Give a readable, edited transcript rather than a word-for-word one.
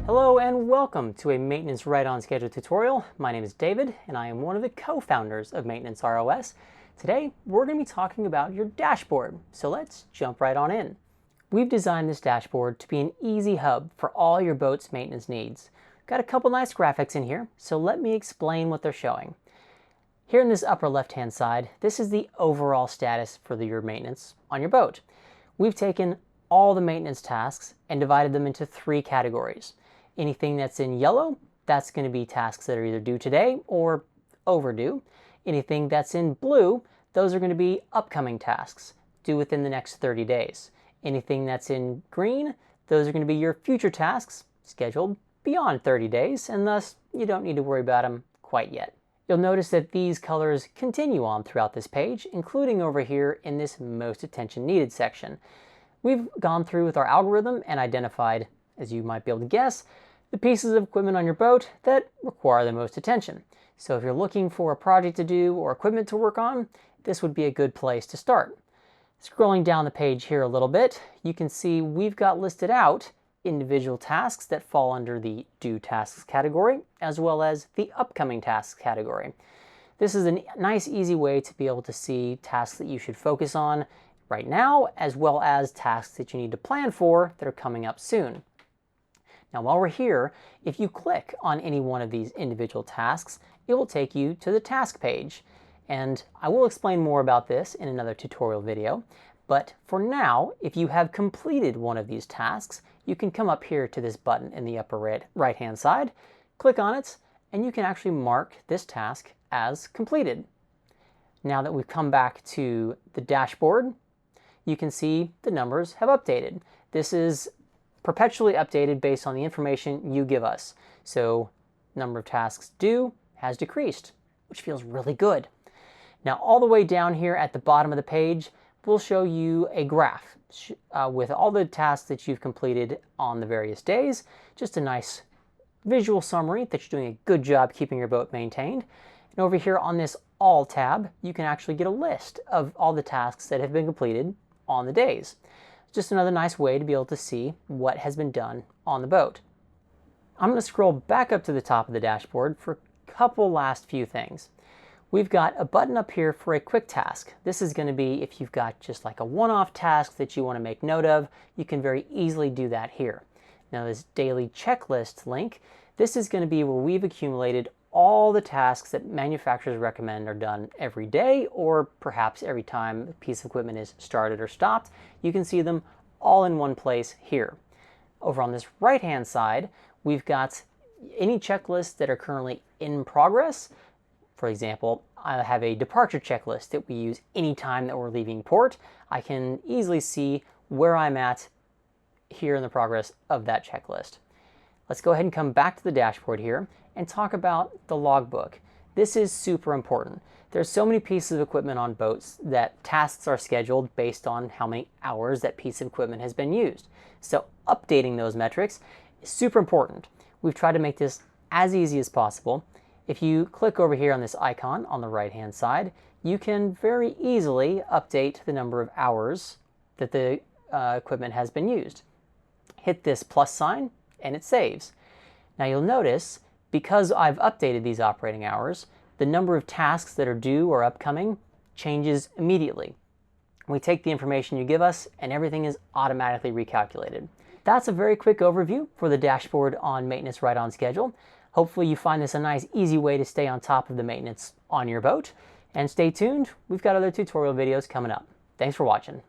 Hello and welcome to a Maintenance Right on Schedule tutorial. My name is David and I am one of the co-founders of MaintenanceROS. Today we're going to be talking about your dashboard, so let's jump right on in. We've designed this dashboard to be an easy hub for all your boat's maintenance needs. Got a couple nice graphics in here, so let me explain what they're showing. Here in this upper left-hand side, this is the overall status for your maintenance on your boat. We've taken all the maintenance tasks and divided them into three categories. Anything that's in yellow, that's going to be tasks that are either due today or overdue. Anything that's in blue, those are going to be upcoming tasks, due within the next 30 days. Anything that's in green, those are going to be your future tasks, scheduled beyond 30 days, and thus you don't need to worry about them quite yet. You'll notice that these colors continue on throughout this page, including over here in this most attention needed section. We've gone through with our algorithm and identified, as you might be able to guess, the pieces of equipment on your boat that require the most attention. So if you're looking for a project to do or equipment to work on, this would be a good place to start. Scrolling down the page here a little bit, you can see we've got listed out individual tasks that fall under the due tasks category, as well as the upcoming tasks category. This is a nice, easy way to be able to see tasks that you should focus on right now, as well as tasks that you need to plan for that are coming up soon. Now, while we're here, if you click on any one of these individual tasks, it will take you to the task page. And I will explain more about this in another tutorial video. But for now, if you have completed one of these tasks, you can come up here to this button in the upper right-hand side, click on it, and you can actually mark this task as completed. Now that we've come back to the dashboard, you can see the numbers have updated. This is perpetually updated based on the information you give us. So number of tasks due has decreased, which feels really good. Now all the way down here at the bottom of the page, we'll show you a graph with all the tasks that you've completed on the various days. Just a nice visual summary that you're doing a good job keeping your boat maintained. And over here on this All tab, you can actually get a list of all the tasks that have been completed on the days. Just another nice way to be able to see what has been done on the boat. I'm going to scroll back up to the top of the dashboard for a couple last few things. We've got a button up here for a quick task. This is going to be if you've got just like a one-off task that you want to make note of, you can very easily do that here. Now this daily checklist link, this is going to be where we've accumulated all the tasks that manufacturers recommend are done every day, or perhaps every time a piece of equipment is started or stopped. You can see them all in one place here. Over on this right-hand side, we've got any checklists that are currently in progress. For example, I have a departure checklist that we use anytime that we're leaving port. I can easily see where I'm at here in the progress of that checklist. Let's go ahead and come back to the dashboard here and talk about the logbook. This is super important. There's so many pieces of equipment on boats that tasks are scheduled based on how many hours that piece of equipment has been used. So updating those metrics is super important. We've tried to make this as easy as possible. If you click over here on this icon on the right-hand side, you can very easily update the number of hours that the equipment has been used. Hit this plus sign and it saves. Now you'll notice, because I've updated these operating hours, the number of tasks that are due or upcoming changes immediately. We take the information you give us and everything is automatically recalculated. That's a very quick overview for the dashboard on Maintenance Right on Schedule. Hopefully you find this a nice, easy way to stay on top of the maintenance on your boat. And stay tuned, we've got other tutorial videos coming up. Thanks for watching.